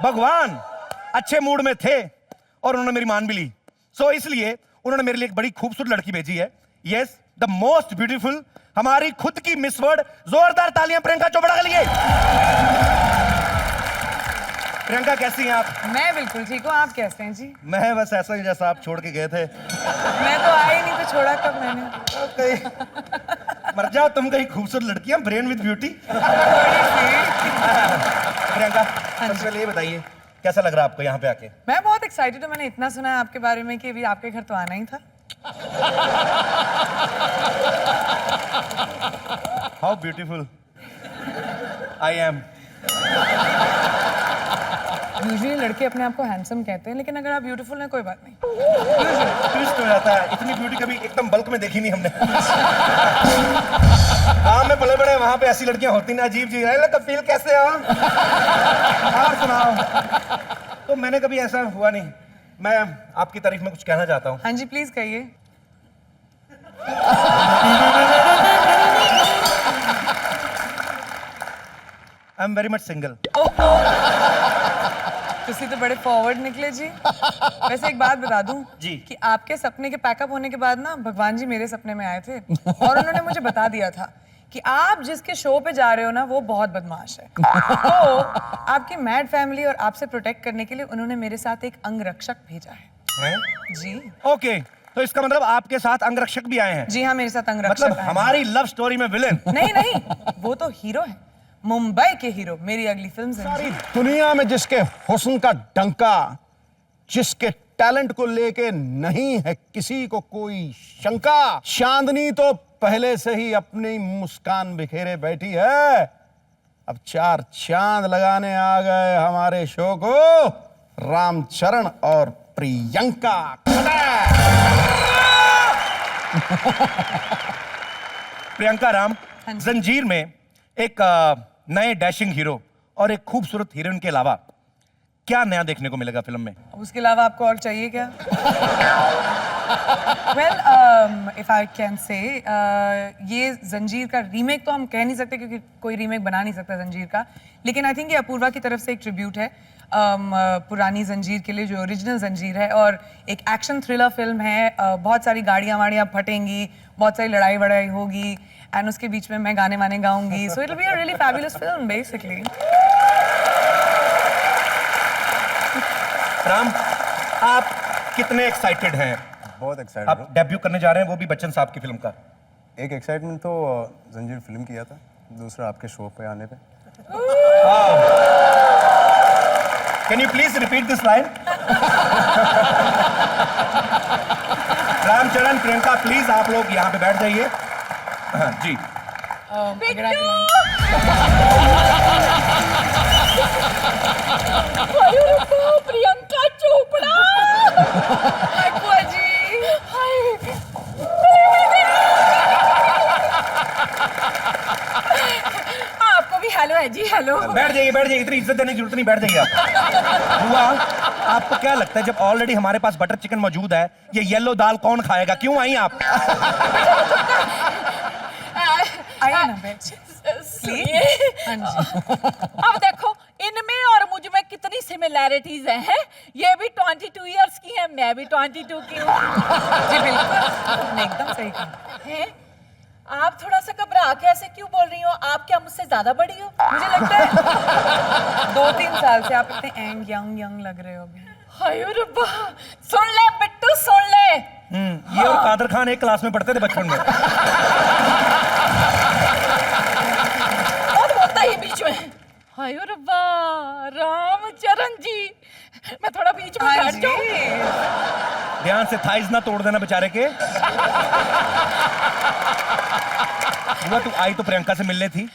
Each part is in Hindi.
भगवान अच्छे मूड में थे और उन्होंने मेरी मान भी ली। सो इसलिए उन्होंने मेरे लिए एक बड़ी खूबसूरत लड़की भेजी है। यस, द मोस्ट ब्यूटीफुल, हमारी खुद की मिस वर्ल्ड। जोरदार तालियां प्रियंका चोपड़ा के लिए। प्रियंका कैसी हैं आप? मैं बिल्कुल ठीक हूँ, आप कैसे हैं जी? मैं बस ऐसा ही जैसा आप छोड़ के गए थे। मैं तो आई नहीं, तो छोड़ा कब मैंने? मर जाओ तुम, कहीं खूबसूरत लड़कियां, ब्रेन विद ब्यूटी। प्रियंका सबसे पहले ये बताइए कैसा लग रहा है आपको यहाँ पे आके? मैं बहुत एक्साइटेड हूँ। मैंने इतना सुना है आपके बारे में कि अभी आपके घर तो आना ही था। How beautiful I am. Usually लड़के अपने आप को हैंडसम कहते हैं, लेकिन अगर आप ब्यूटीफुल हैं कोई बात नहीं। ट्विस्ट हो जाता है। इतनी ब्यूटी कभी एकदम बल्क में देखी नहीं हमने। गाँव में पले बड़े, वहां पे ऐसी लड़कियां होती ना, अजीब जी। कपिल कैसे हो? और सुनाओ। तो मैंने कभी ऐसा हुआ नहीं। मैं आपकी तारीफ में कुछ कहना चाहता हूँ। हाँ जी, प्लीज कहिए। I am very much single. तुसी तो बड़े फॉरवर्ड निकले जी। वैसे एक बात बता दूं जी कि आपके सपने के पैकअप होने के बाद ना भगवान जी मेरे सपने में आए थे और उन्होंने मुझे बता दिया था कि आप जिसके शो पे जा रहे हो ना वो बहुत बदमाश है। तो आपकी मैड फैमिली और आपसे प्रोटेक्ट करने के लिए उन्होंने मेरे साथ एक अंगरक्षक भेजा है। जी ओके, तो इसका मतलब आपके साथ अंगरक्षक भी आए हैं? जी हाँ, मेरे साथ अंगरक्षक मतलब हमारी लव स्टोरी में विलेन? नहीं नहीं, वो तो हीरो है, मुंबई के हीरो। मेरी अगली फिल्म सारी दुनिया में जिसके हुस्न का डंका, जिसके टैलेंट को लेके नहीं है किसी को कोई शंका, चांदनी तो पहले से ही अपनी मुस्कान बिखेरे बैठी है। अब 4 चांद लगाने आ गए हमारे शो को रामचरण और प्रियंका। प्रियंका राम, जंजीर में एक नए डैशिंग हीरो और एक खूबसूरत हीरोइन के अलावा क्या नया देखने को मिलेगा फिल्म में? उसके अलावा आपको और चाहिए क्या? Well, if I can say, ये जंजीर का रीमेक तो हम कह नहीं सकते क्योंकि कोई रीमेक बना नहीं सकता जंजीर का, लेकिन आई थिंक ये अपूर्वा की तरफ से एक ट्रिब्यूट है पुरानी जंजीर के लिए, जो ओरिजिनल जंजीर है। और एक एक्शन थ्रिलर फिल्म है, बहुत सारी गाड़ियाँ वाड़ियाँ फटेंगी, बहुत सारी लड़ाई वड़ाई होगी, एंड उसके बीच में मैं गाने वाने गाऊंगी। So it will be a really fabulous film basically. Ram, आप कितने एक्साइटेड हैं? बहुत एक्साइटेड आप डेब्यू करने जा रहे हैं, वो भी बच्चन साहब की फिल्म का। एक एक्साइटमेंट तो जंजीर फिल्म किया था, दूसरा आपके शो पे आने पे। Can you please repeat this line? Ramcharan, Priyanka, please आप लोग यहाँ पे बैठ जाइए। हाँ जी। प्रियंका चोपड़ा। जी आपको भी हेलो है जी, हेलो। बैठ जाइए, इतनी इज्जत देने की जरूरत नहीं, बैठ जाइए आप। हुआ, आपको क्या लगता है जब ऑलरेडी हमारे पास बटर चिकन मौजूद है, ये येलो दाल कौन खाएगा? क्यों आई आप? आइए ना बैठ। सुनिए, अब देखो इनमें और मुझ में कितनी सिमिलैरिटीज हैं। ये भी 22 इयर्स की है, मैं भी 22 की हूँ। जी बिल्कुल, आपने एकदम सही कहा हैं? आप थोड़ा सा घबरा के ऐसे क्यों बोल रही हो? आप क्या मुझसे ज्यादा बड़ी हो? मुझे लगता है 2-3 साल से आप इतने यंग लग रहे हो अभी। हाय रब्बा, सुन ले बिट्टू, सुन ले। ये और कादर खान एक क्लास में पढ़ते थे बचपन में। और बोलता ही बीच में। हाय रब्बा, रामचरण जी, मैं थोड़ा बीच में बैठ जाऊं? ध्यान से थाइज ना तोड़ देना बेचारे के। तू आई तो प्रियंका से मिलने थी,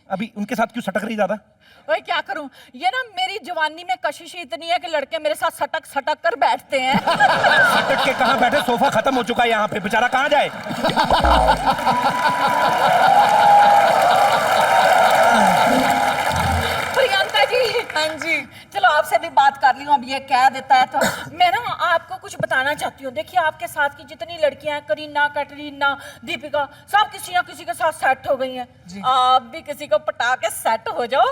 अभी उनके साथ क्यों सटक रही ज्यादा? ओए क्या करूं, ये ना मेरी जवानी में कशिश इतनी है कि लड़के मेरे साथ सटक सटक कर बैठते हैं। सटक के कहां बैठे, सोफा खत्म हो चुका है यहाँ पे, बेचारा कहां जाए? प्रियंका जी। हाँ जी। चलो आपसे भी बात कर रही हूँ, अब ये कह देता है तो मैं ना आपको कुछ बताना चाहती हूँ। देखिए आपके साथ की जितनी लड़कियां हैं, करीना, कैटरीना, दीपिका, सब किसी ना किसी के साथ सेट हो गई हैं। आप भी किसी को पटा के सेट हो जाओ,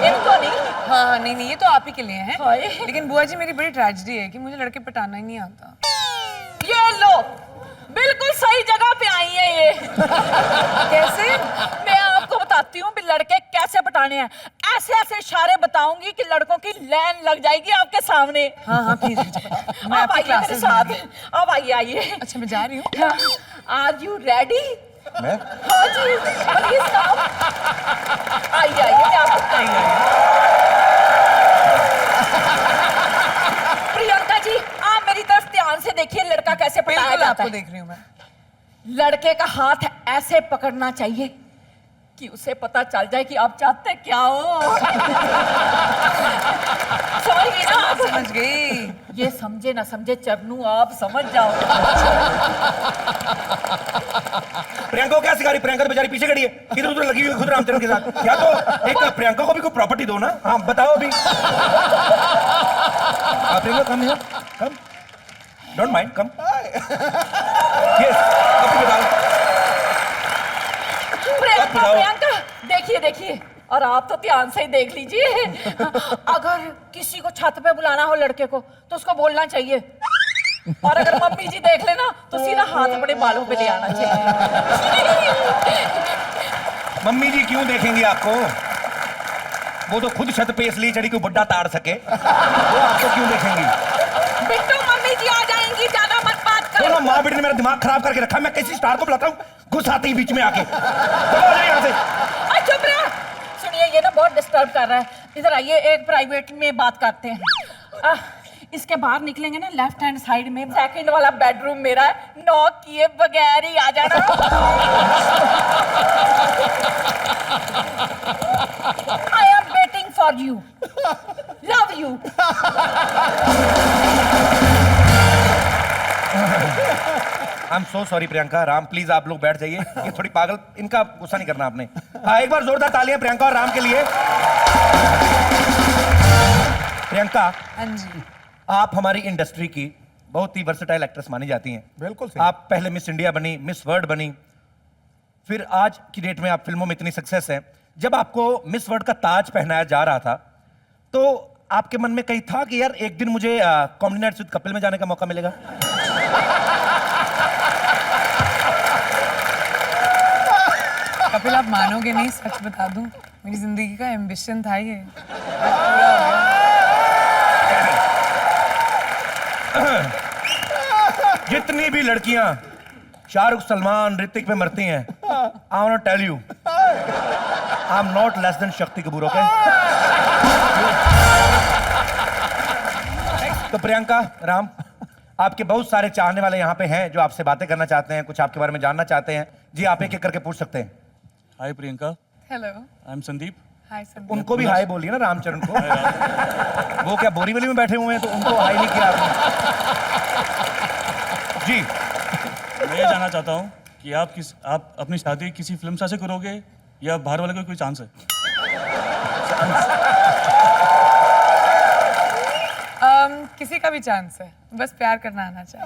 इनको नहीं। हाँ नहीं नहीं, ये तो आप ही के लिए है। हाय। लेकिन बुआ जी मेरी बड़ी ट्रेजेडी है कि मुझे लड़के पटाना ही नहीं आता। ये लो, बिल्कुल सही जगह पे आई है ये। कैसे? मैं आपको बताती हूँ भी लड़के कैसे पटाने हैं। ऐसे ऐसे इशारे बताऊंगी कि लड़कों की लाइन लग जाएगी आपके सामने। हाँ हाँ प्लीज मैं आप आपकी आइए मेरे क्लासेस साथ, में। अब आइए आइए। अच्छा मैं जा रही हूँ। Are you ready? मैं हाँ जी, प्लीज कम। आइए आइए, मैं आपको प्रियंका जी, आप मेरी तरफ ध्यान से देखिए, लड़का कैसे पटाया बिल्कुल जाता आपको है। देख रही हूँ मैं। लड़के का हाथ ऐसे पकड़ना चाहिए कि उसे पता चल जाए कि आप चाहते क्या हो। समझ गई ना आप? समझ गई। ये समझे ना समझे चरनू, आप समझ जाओ। प्रियंका को क्या सिखा रही? प्रियंका तो बेचारी पीछे खड़ी है, इधर उधर लगी हुई है खुद रामचरण के साथ। क्या तो एक प्रियंका को भी कोई प्रॉपर्टी दो ना। हाँ बताओ अभी। प्रियंका कम है, कम, डोंट माइंड, कम। यस, अभी बताओ। प्रियंका, बताओ। प्रियंका, देखिए देखिए, और आप तो ध्यान से ही देख लीजिए। अगर किसी को छत पे बुलाना हो लड़के को तो उसको बोलना चाहिए, और अगर मम्मी जी देख लेना तो सीधा हाथ अपने बालों पे ले आना चाहिए। मम्मी जी क्यों देखेंगी आपको? वो तो खुद छत पे इसलिए चढ़ी कि बुड्ढा ताड़ सके, वो आपको क्यों देखेंगी? बिट्टू मम्मी जी आ जाएंगी, ज्यादा मत बात करो। दोनों माँ बेटे ने मेरा दिमाग खराब करके रखा। मैं किसी स्टार को बुलाता हूँ, घुस आती है बीच में आके। चलो आ जाइए यहाँ से। चुप रहा। सुनिए, ये ना बहुत डिस्टर्ब कर रहा है। इधर आइए, एक प्राइवेट में बात करते हैं। इसके बाहर निकलेंगे ना, लेफ्ट हैंड साइड में सेकंड वाला बेडरूम मेरा है, नॉक किए बगैर ही आ जाना। I am waiting for you, love you. I am so sorry Priyanka. Ram please आप लोग बैठ जाइए, ये थोड़ी पागल, इनका गुस्सा नहीं करना आपने। एक बार जोरदार तालियां प्रियंका और राम के लिए। प्रियंका, हाँ जी। आप हमारी इंडस्ट्री की बहुत ही वर्सेटाइल एक्ट्रेस मानी जाती हैं। बिल्कुल सही। आप पहले मिस इंडिया बनी, मिस वर्ल्ड बनी, फिर आज की डेट में आप फिल्मों में इतनी सक्सेस है। जब आपको मिस वर्ल्ड का ताज पहनाया जा रहा था तो आपके मन में कहीं था कि यार एक दिन मुझे कॉमेडी नाइट्स विद कपिल में जाने का मौका मिलेगा? कपिल आप मानोगे नहीं, सच बता दूं, मेरी जिंदगी का एम्बिशन था ये। जितनी भी लड़कियां शाहरुख, सलमान, ऋतिक पे मरती हैं, I want to tell you, I am not less than Shakti Kapoor, okay? तो प्रियंका, राम, आपके बहुत सारे चाहने वाले यहाँ पे हैं जो आपसे बातें करना चाहते हैं, कुछ आपके बारे में जानना चाहते हैं। जी आप एक एक करके पूछ सकते हैं। Hi Priyanka, hello. I am Sandeep. Hi Sandeep. उनको भी हाय बोलिए ना रामचरण को। वो क्या बोरीवली में बैठे हुए हैं तो उनको हाय नहीं किया आपने? जी मैं ये जानना चाहता हूँ कि आप अपनी शादी किसी फिल्म से करोगे या बाहर वाले का कोई चांस है? किसी का भी चांस है, बस प्यार करना आना चाहिए।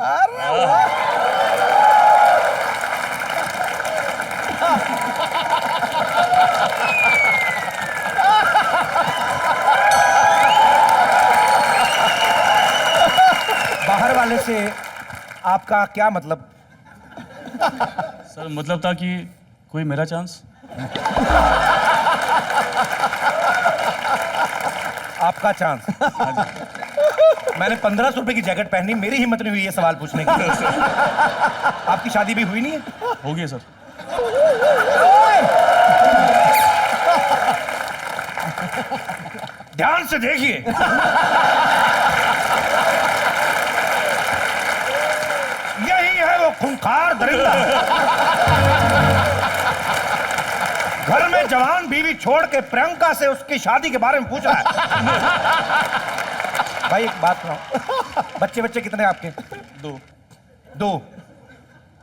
बाहर वाले से आपका क्या मतलब? सर मतलब था कि कोई मेरा चांस। आपका चांस? मैंने 1500 रुपए की जैकेट पहनी, मेरी हिम्मत नहीं हुई ये सवाल पूछने की। आपकी शादी भी हुई नहीं है? हो गया सर। ध्यान से देखिए, यही है वो खूंखार दरिंदा, घर में जवान बीवी छोड़ के प्रियंका से उसकी शादी के बारे में पूछ रहा है। भाई एक बात सुनाओ, बच्चे बच्चे कितने आपके? 2। 2।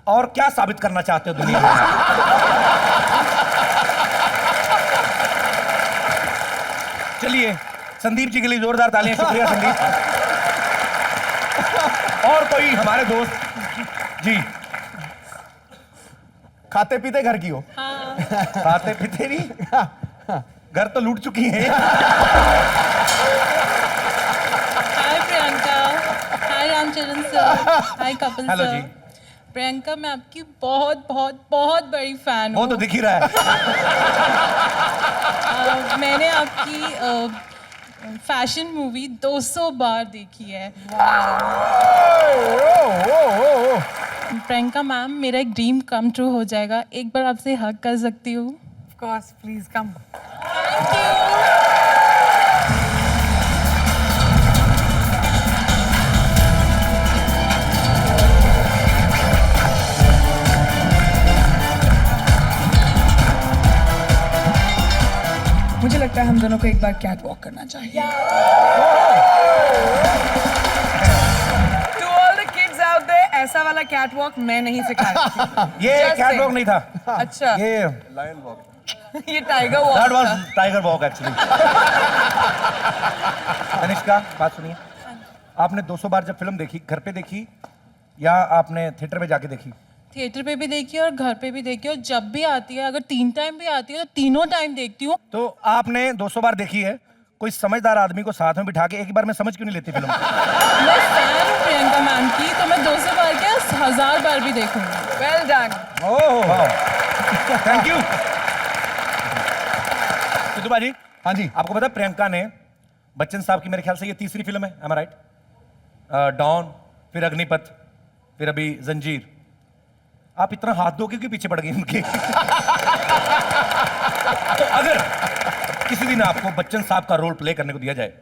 और क्या साबित करना चाहते हो दुनिया में? चलिए संदीप जी के लिए जोरदार तालियां। शुक्रिया संदीप। और कोई हमारे दोस्त जी? खाते पीते घर की हो? खाते पीते भी? घर तो लूट चुकी है। हाय प्रियंका, हाय रामचरण सर, हाय कपिल हेलो सर। जी। प्रियंका मैं आपकी बहुत बहुत बहुत बड़ी फैन वो हूँ। तो दिख ही रहा है। मैंने आपकी फैशन मूवी 200 बार देखी है। प्रियंका मैम, मेरा एक ड्रीम कम ट्रू हो जाएगा, एक बार आपसे हग कर सकती हूँ? Of course, please come. Thank you. मुझे लगता है हम दोनों को एक बार कैट वॉक करना चाहिए। To all the kids out there, ऐसा वाला कैट वॉक मैं नहीं सिखा रही थी। ये Just कैट वॉक saying. नहीं था। अच्छा, ये लायन वॉक। ये टाइगर वॉक दैट वाज था। Tiger walk actually. तनिष्का, बात सुनिए। आपने 200 बार जब फिल्म देखी, घर पे देखी या आपने थिएटर में जाके देखी? थिएटर पे भी देखी और घर पे भी देखी, और जब भी आती है, अगर 3 टाइम भी आती है तो तीनों टाइम देखती हूँ। तो आपने 200 बार देखी है, कोई समझदार आदमी को साथ में बिठा के एक बार में समझ क्यों नहीं लेती फिल्म? मैं फैन हूँ प्रियंका मैम की, तो मैं 200 बार क्या 1000 बार भी देखूंगी। Well done. Thank you. Sidhu बाजी, हाँ जी। आपको पता है प्रियंका ने बच्चन साहब की मेरे ख्याल से ये तीसरी फिल्म है, am I right? डॉन, फिर अग्निपथ, फिर अभी जंजीर। आप इतना हाथ धो के पीछे पड़ गई उनके। तो अगर किसी दिन आपको बच्चन साहब का रोल प्ले करने को दिया जाए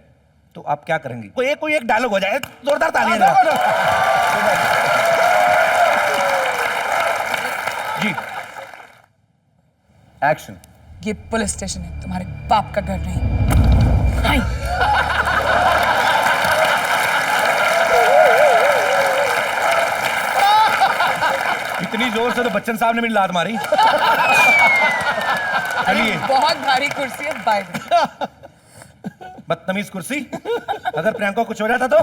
तो आप क्या करेंगी? कोई एक डायलॉग हो जाए, जोरदार तालियां जरा। जी, एक्शन। ये पुलिस स्टेशन है, तुम्हारे बाप का घर नहीं। हाय। इतनी जोर से तो बच्चन साहब ने मेरी लात मारी। अरे चलिए, बहुत भारी कुर्सी है, बाय। बदतमीज कुर्सी। अगर प्रियंका को कुछ हो जाता तो